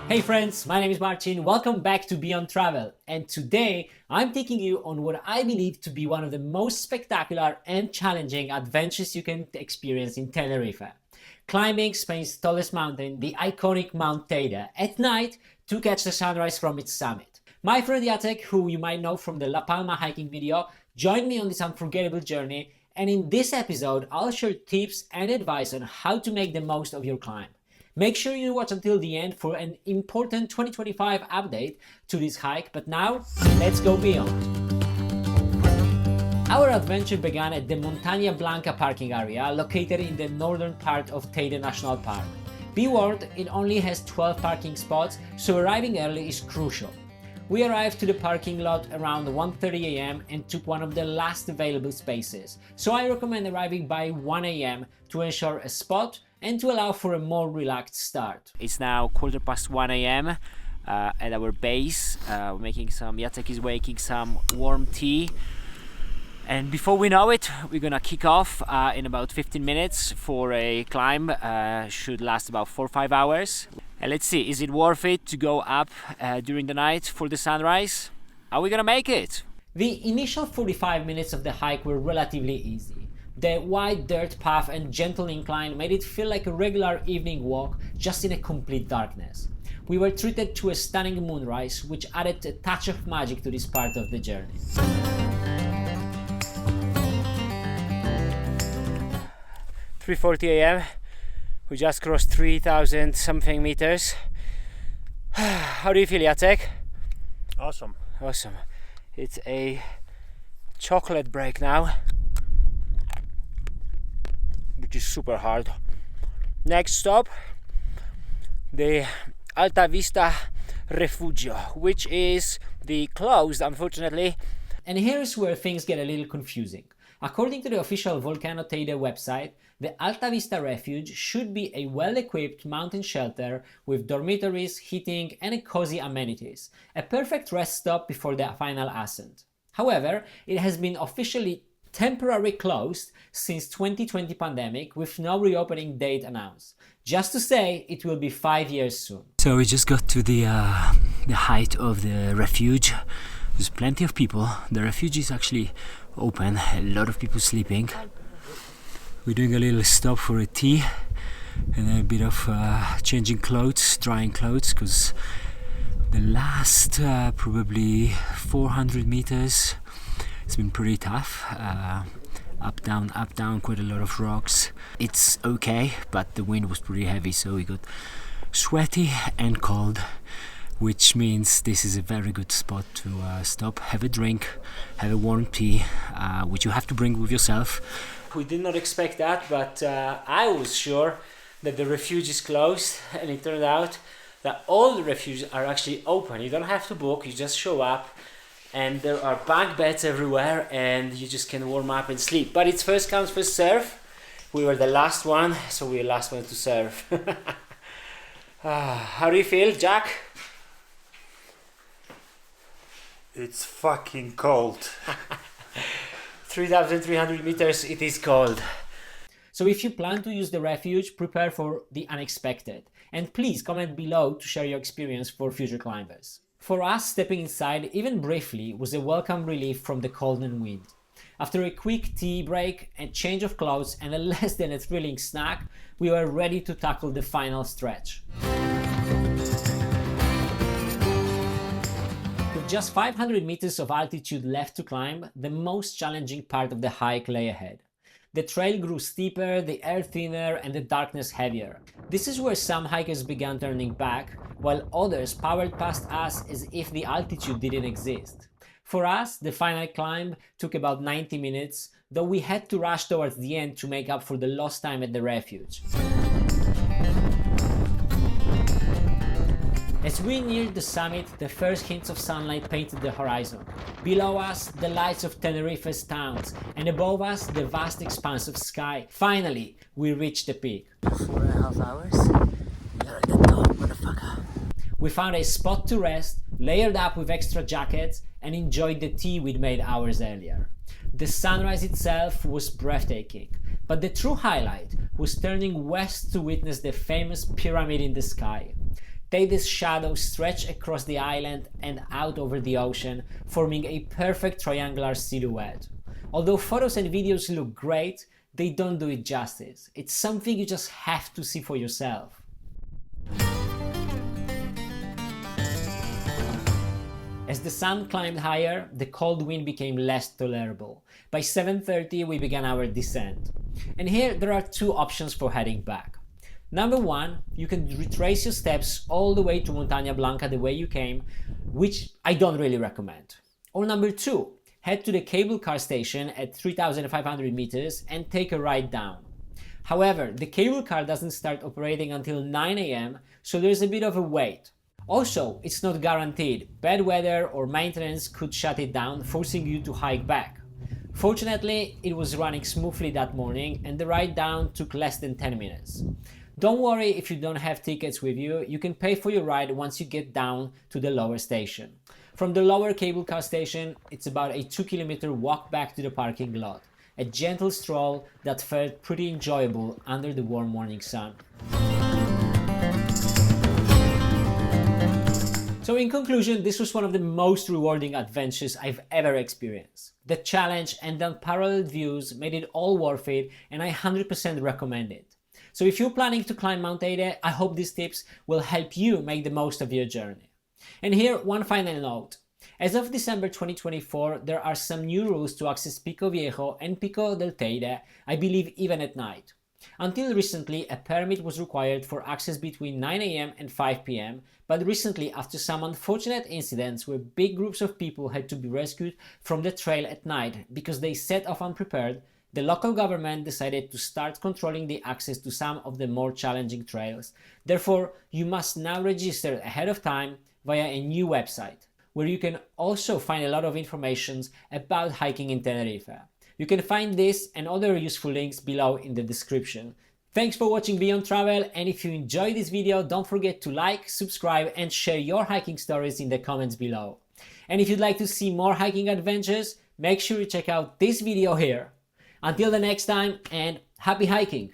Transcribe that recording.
Hey friends, my name is Marcin, welcome back to Beyond Travel, and today I'm taking you on what I believe to be one of the most spectacular and challenging adventures you can experience in Tenerife. Climbing Spain's tallest mountain, the iconic Mount Teide, at night to catch the sunrise from its summit. My friend Jacek, who you might know from the La Palma hiking video, joined me on this unforgettable journey, and in this episode I'll share tips and advice on how to make the most of your climb. Make sure you watch until the end for an important 2025 update to this hike, but now, let's go beyond. Our adventure began at the Blanca parking area, located in the northern part of Teide National Park. Be warned, it only has 12 parking spots, so arriving early is crucial. We arrived to the parking lot around 1:30 am and took one of the last available spaces, so I recommend arriving by 1 am to ensure a spot and to allow for a more relaxed start. It's now 1:15 am at our base. Jacek is making some warm tea. And before we know it, we're gonna kick off in about 15 minutes for a climb. Should last about 4 or 5 hours. And let's see, is it worth it to go up during the night for the sunrise? Are we gonna make it? The initial 45 minutes of the hike were relatively easy. The wide dirt path and gentle incline made it feel like a regular evening walk, just in a complete darkness. We were treated to a stunning moonrise, which added a touch of magic to this part of the journey. 3:40 am. We just crossed 3,000 something meters. How do you feel, Jacek? Awesome. Awesome. It's a chocolate break now, which is super hard. Next stop, the Altavista Refuge, which is the closed, unfortunately. And here's where things get a little confusing. According to the official Volcano Teide website, the Altavista Refuge should be a well-equipped mountain shelter with dormitories, heating, and cozy amenities, a perfect rest stop before the final ascent. However, it has been officially temporarily closed since 2020 pandemic, with no reopening date announced. Just to say, it will be 5 years soon. So we just got to the height of the refuge. There's plenty of people. The refuge is actually open, a lot of people sleeping. We're doing a little stop for a tea and a bit of changing clothes, drying clothes, because the last probably 400 meters it's been pretty tough. Up, down, quite a lot of rocks. It's okay, but the wind was pretty heavy, so we got sweaty and cold, which means this is a very good spot to stop, have a drink, have a warm tea, which you have to bring with yourself. We did not expect that, but I was sure that the refuge is closed, and it turned out that all the refuges are actually open. You don't have to book, you just show up, and there are bunk beds everywhere, and you just can warm up and sleep. But it's first come, first serve. We were the last one, so we're the last one to serve. How do you feel, Jack? It's fucking cold. 3,300 meters, it is cold. So if you plan to use the refuge, prepare for the unexpected. And please comment below to share your experience for future climbers. For us, stepping inside, even briefly, was a welcome relief from the cold and wind. After a quick tea break, a change of clothes, and a less than a thrilling snack, we were ready to tackle the final stretch. With just 500 meters of altitude left to climb, the most challenging part of the hike lay ahead. The trail grew steeper, the air thinner, and the darkness heavier. This is where some hikers began turning back, while others powered past us as if the altitude didn't exist. For us, the final climb took about 90 minutes, though we had to rush towards the end to make up for the lost time at the refuge. As we neared the summit, the first hints of sunlight painted the horizon. Below us, the lights of Tenerife's towns, and above us, the vast expanse of sky. Finally, we reached the peak. 4.5 hours? We are at the top, motherfucker. We found a spot to rest, layered up with extra jackets, and enjoyed the tea we'd made hours earlier. The sunrise itself was breathtaking, but the true highlight was turning west to witness the famous pyramid in the sky. Teide's shadows stretch across the island and out over the ocean, forming a perfect triangular silhouette. Although photos and videos look great, they don't do it justice. It's something you just have to see for yourself. As the sun climbed higher, the cold wind became less tolerable. By 7:30 we began our descent. And here there are two options for heading back. Number one, you can retrace your steps all the way to Blanca the way you came, which I don't really recommend. Or number two, head to the cable car station at 3,500 meters and take a ride down. However, the cable car doesn't start operating until 9 AM, so there's a bit of a wait. Also, it's not guaranteed. Bad weather or maintenance could shut it down, forcing you to hike back. Fortunately, it was running smoothly that morning and the ride down took less than 10 minutes. Don't worry if you don't have tickets with you, you can pay for your ride once you get down to the lower station. From the lower cable car station, it's about a 2-kilometer walk back to the parking lot. A gentle stroll that felt pretty enjoyable under the warm morning sun. So in conclusion, this was one of the most rewarding adventures I've ever experienced. The challenge and the unparalleled views made it all worth it, and I 100% recommend it. So if you're planning to climb Mount Teide, I hope these tips will help you make the most of your journey. And here, one final note. As of December 2024, there are some new rules to access Pico Viejo and Pico del Teide, I believe even at night. Until recently, a permit was required for access between 9 AM and 5 PM, but recently, after some unfortunate incidents where big groups of people had to be rescued from the trail at night because they set off unprepared, the local government decided to start controlling the access to some of the more challenging trails. Therefore, you must now register ahead of time via a new website, where you can also find a lot of information about hiking in Tenerife. You can find this and other useful links below in the description. Thanks for watching Beyond Travel, and if you enjoyed this video, don't forget to like, subscribe and share your hiking stories in the comments below. And if you'd like to see more hiking adventures, make sure you check out this video here. Until the next time, and happy hiking!